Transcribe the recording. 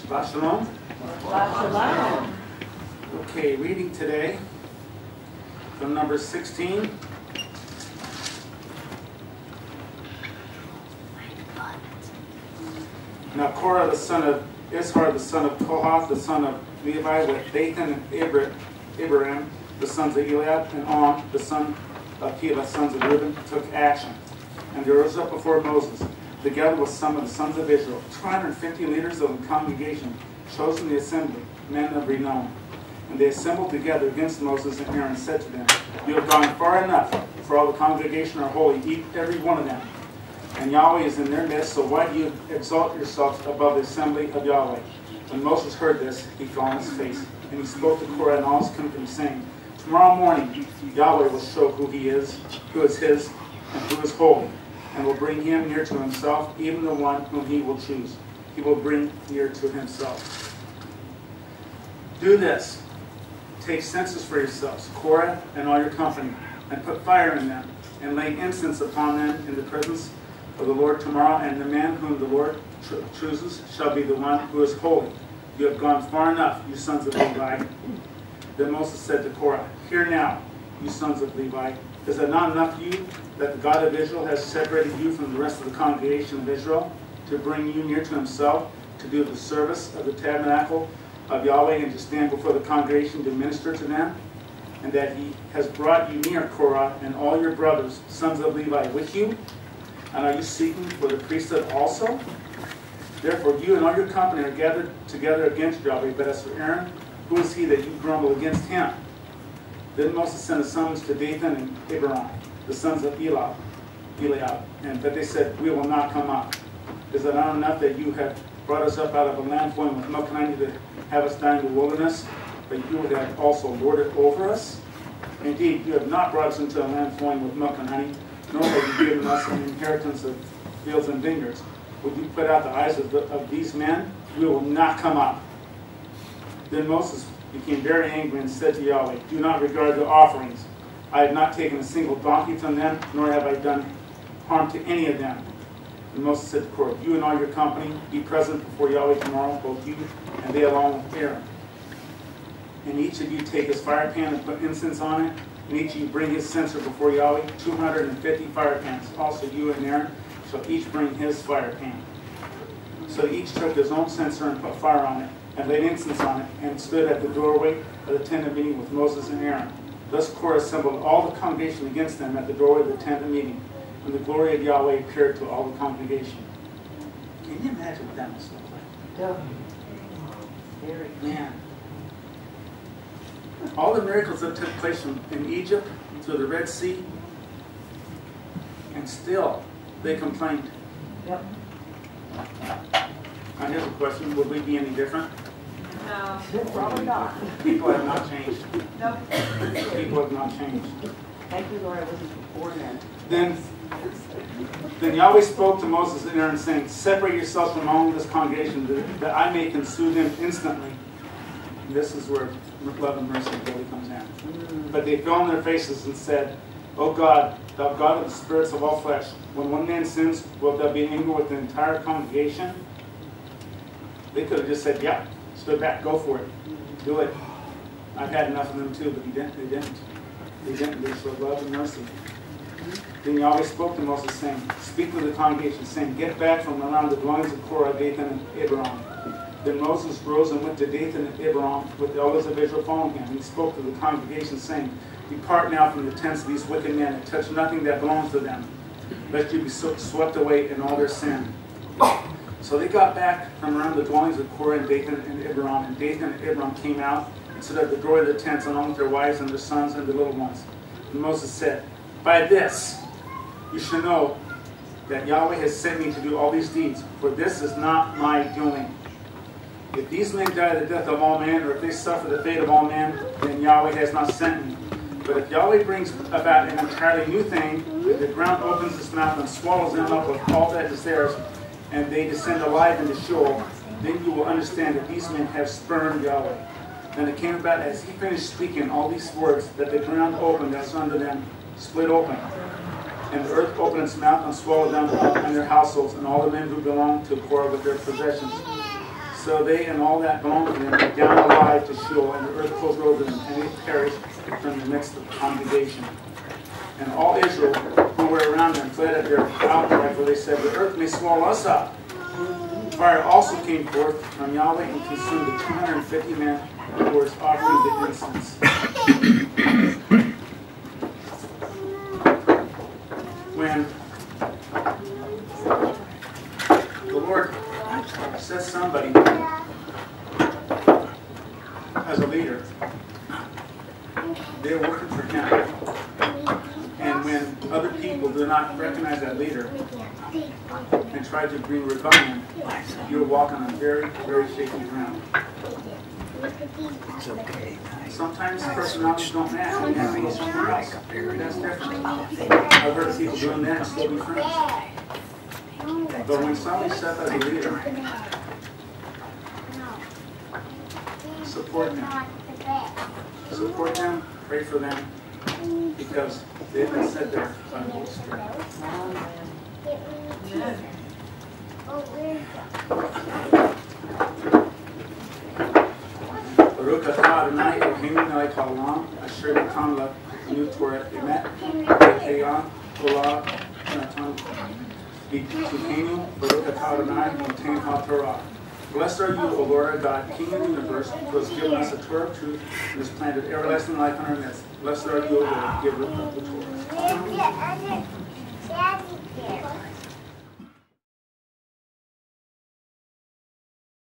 Shabbat Shalom. Shabbat Shalom. Okay, reading today from Numbers 16. Now Korah the son of Ishar, the son of Kohath, the son of Levi, with Dathan and Abiram, the sons of Eliab, and On, the son of Keilah, sons of Reuben, took action. And they rose up before Moses, together with some of the sons of Israel, 250 leaders of the congregation, chosen the assembly, men of renown. And they assembled together against Moses and Aaron, and said to them, "You have gone far enough, for all the congregation are holy, eat every one of them. And Yahweh is in their midst, so why do you exalt yourselves above the assembly of Yahweh?" When Moses heard this, he fell on his face, and he spoke to Korah and all his company, saying, "Tomorrow morning Yahweh will show who he is, who is his, and who is holy, and will bring him near to himself, even the one whom he will choose. He will bring near to himself. Do this. Take censers for yourselves, Korah and all your company, and put fire in them, and lay incense upon them in the presence of the Lord tomorrow, and the man whom the Lord chooses shall be the one who is holy. You have gone far enough, you sons of Levi." Then Moses said to Korah, "Hear now, you sons of Levi, is it not enough for you that the God of Israel has separated you from the rest of the congregation of Israel, to bring you near to himself, to do the service of the tabernacle of Yahweh, and to stand before the congregation to minister to them? And that he has brought you near, Korah, and all your brothers, sons of Levi, with you? And are you seeking for the priesthood also? Therefore you and all your company are gathered together against Yahweh. But as for Aaron, who is he that you grumble against him?" Then Moses sent a summons to Dathan and Abiram, the sons of Eliab, but they said, "We will not come up. Is it not enough that you have brought us up out of a land flowing with milk and honey to have us die in the wilderness, but you would have also lorded over us? Indeed, you have not brought us into a land flowing with milk and honey, nor have you given us an inheritance of fields and vineyards. Would you put out the eyes of these men? We will not come up." Then Moses became very angry and said to Yahweh, "Do not regard the offerings. I have not taken a single donkey from them, nor have I done harm to any of them." And Moses said to Korah, "You and all your company be present before Yahweh tomorrow, both you and they along with Aaron. And each of you take his fire pan and put incense on it, and each of you bring his censer before Yahweh, 250 fire pans. Also you and Aaron shall each bring his fire pan." So each took his own censer and put fire on it, and laid incense on it, and stood at the doorway of the tent of meeting with Moses and Aaron. Thus Korah assembled all the congregation against them at the doorway of the tent of meeting, and the glory of Yahweh appeared to all the congregation. Can you imagine what that must look like? Very. Man. All the miracles that took place in Egypt, through the Red Sea, and still they complained. Yep. Now here's a question, would we be any different? No, probably not. People have not changed. Nope. People have not changed. Thank you, Lord, I wasn't before then. Then Yahweh spoke to Moses and Aaron, saying, "Separate yourselves from among this congregation, that I may consume them instantly." And this is where love and mercy really comes in. But they fell on their faces and said, "O God, thou God of the spirits of all flesh, when one man sins, wilt thou be angry with the entire congregation?" They could have just said, "Yeah, stood back, go for it, do it. I've had enough of them too," but they didn't. They showed love and mercy. Then Yahweh spoke to Moses, saying, "Speak to the congregation, saying, get back from around the dwellings of Korah, Dathan, and Abiram." Then Moses rose and went to Dathan and Abiram with the elders of Israel following him. He spoke to the congregation, saying, "Depart now from the tents of these wicked men, and touch nothing that belongs to them, lest you be swept away in all their sin." So they got back from around the dwellings of Korah and Dathan and Abiram, and Dathan and Abiram came out and stood at the door of the tents, along with their wives and their sons and their little ones. And Moses said, "By this you shall know that Yahweh has sent me to do all these deeds, for this is not my doing. If these men die the death of all men, or if they suffer the fate of all men, then Yahweh has not sent me. But if Yahweh brings about an entirely new thing, that the ground opens its mouth and swallows them up with all that is theirs, and they descend alive into Sheol, then you will understand that these men have spurned Yahweh." Then it came about as he finished speaking all these words, that the ground opened as under them, split open. And the earth opened its mouth and swallowed them up and their households, and all the men who belonged to Korah with their possessions. So they and all that belonged to them went down alive to Sheol, and the earth closed over them, and they perished from the midst of the congregation. And all Israel who were around them fled at their outcry, for they said, the earth may swallow us up. Fire also came forth from Yahweh and consumed the 250 men who were offering the incense. When the Lord sets somebody as a leader, they're working for Him. And when other people do not recognize that leader and try to bring rebellion, you're walking on very, very shaky ground. Sometimes personalities don't match, and that means something else. That's different. I've heard of people doing that and still be friends. But when somebody's set as a leader, support them. Support them, pray for them, because they've been set there by the Holy Spirit. Baruch atah Adonai Eloheinu melech haolam asher natan לנו Torah emet v'keyan tola natan v'tikenu Baruch atah Adonai noten ha-Torah. Blessed are you, O Lord our God, King of the universe, who has given us the Torah of truth and has planted everlasting life in our midst. Blessed are you, O Lord, giver of the Torah.